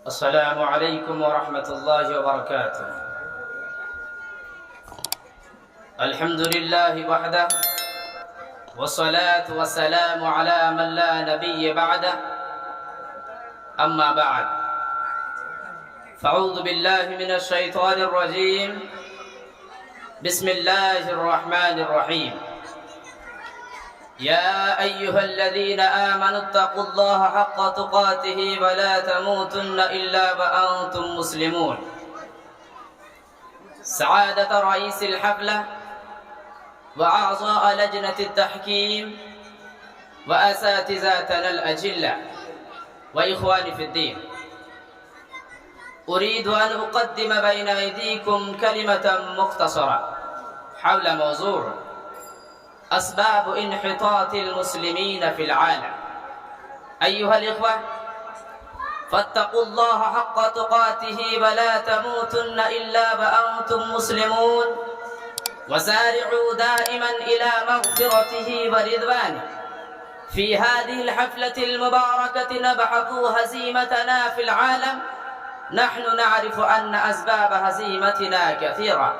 السلام عليكم ورحمة الله وبركاته. الحمد لله وحده والصلاة والسلام على من لا نبي بعده. أما بعد، فأعوذ بالله من الشيطان الرجيم. بسم الله الرحمن الرحيم. يا أيها الذين آمنوا اتقوا الله حق تقاته ولا تموتن إلا وأنتم مسلمون. سعادة رئيس الحفلة وأعضاء لجنة التحكيم وأساتذتنا الأجلة وإخواني في الدين، أريد أن أقدم بين أيديكم كلمة مختصرة حول موضوع أسباب انحطاط المسلمين في العالم. أيها الإخوة، فاتقوا الله حق تقاته ولا تموتن إلا وأنتم مسلمون، وسارعوا دائما إلى مغفرته ورضوانه. في هذه الحفلة المباركة نبحث هزيمتنا في العالم. نحن نعرف أن أسباب هزيمتنا كثيرة.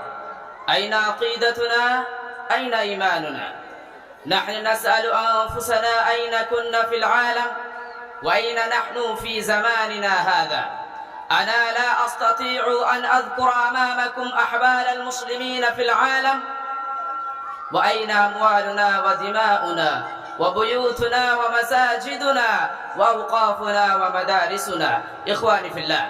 أين عقيدتنا؟ أين إيماننا؟ نحن نسأل أنفسنا أين كنا في العالم؟ وأين نحن في زماننا هذا؟ أنا لا أستطيع أن أذكر أمامكم أحوال المسلمين في العالم، وأين أموالنا ودماؤنا وبيوتنا ومساجدنا وأوقافنا ومدارسنا. إخواني في الله،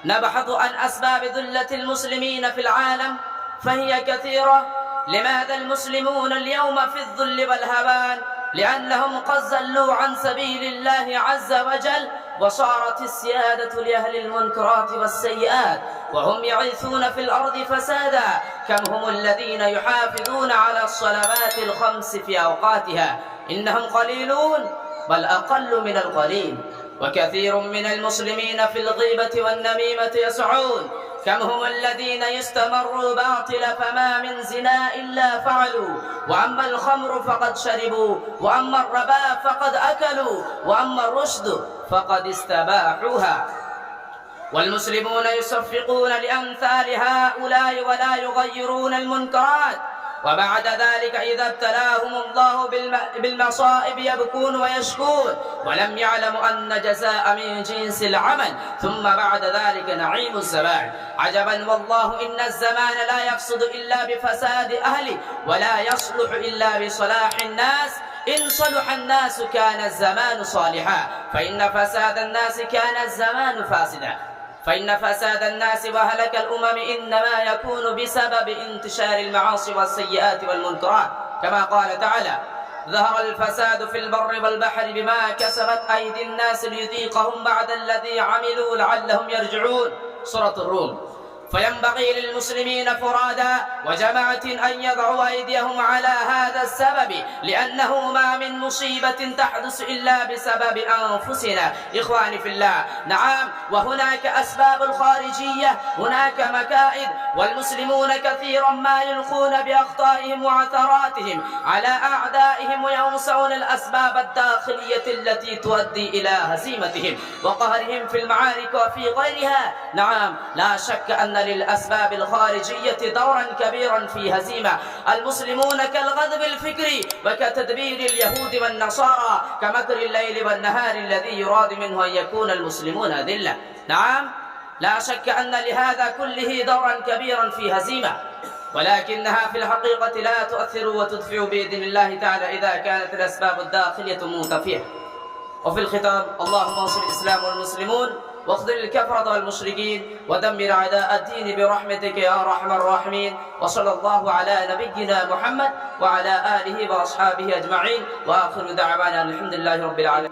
نبحث عن أسباب ذلة المسلمين في العالم، فهي كثيرة. لماذا المسلمون اليوم في الذل والهوان؟ لأنهم قد زلوا عن سبيل الله عز وجل، وصارت السيادة لأهل المنكرات والسيئات، وهم يعيثون في الأرض فسادا. كم هم الذين يحافظون على الصلوات الخمس في أوقاتها؟ إنهم قليلون، بل أقل من القليل. وكثير من المسلمين في الغيبة والنميمة يسعون. كم هم الذين يستمروا باطل، فما من زنا إلا فعلوا، وأما الخمر فقد شربوا، وأما الربا فقد أكلوا، وأما الرشد فقد استباحوها. والمسلمون يصفقون لأمثال هؤلاء ولا يغيرون المنكرات، وبعد ذلك إذا ابتلاهم الله بالمصائب يبكون ويشكون، ولم يعلموا أن جزاء من جنس العمل، ثم بعد ذلك نعيم الزمان. عجبا والله، إن الزمان لا يفسد إلا بفساد أهله، ولا يصلح إلا بصلاح الناس. إن صلح الناس كان الزمان صالحا، فإن فساد الناس كان الزمان فاسدا. فإن فساد الناس وهلك الأمم إنما يكون بسبب انتشار المعاصي والسيئات والمنكرات، كما قال تعالى: ظهر الفساد في البر والبحر بما كسبت أيدي الناس ليذيقهم بعد الذي عملوا لعلهم يرجعون. سورة الروم. فينبغي للمسلمين فرادا وجماعة أن يضعوا أيديهم على هذا السبب، لأنه ما من مصيبة تحدث إلا بسبب أنفسنا. إخواني في الله، نعم، وهناك أسباب الخارجية، هناك مكائد، والمسلمون كثيرا ما يلقون بأخطائهم وعثراتهم على أعدائهم، وينسون الأسباب الداخلية التي تؤدي إلى هزيمتهم وقهرهم في المعارك وفي غيرها. نعم، لا شك أن للأسباب الخارجية دورا كبيرا في هزيمة المسلمون، كالغضب الفكري وكتدبير اليهود والنصارى، كمكر الليل والنهار الذي يراد منه أن يكون المسلمون ذلة. نعم، لا شك أن لهذا كله دورا كبيرا في هزيمة، ولكنها في الحقيقة لا تؤثر وتدفع بإذن الله تعالى إذا كانت الأسباب الداخلية منتفية. وفي الختام، اللهم انصر الإسلام والمسلمون، واخذل الكفرة والمشركين، ودمر أعداء الدين برحمتك يا أرحم الراحمين. وصلى الله على نبينا محمد وعلى آله وأصحابه أجمعين، وآخر دعوانا الحمد لله رب العالمين.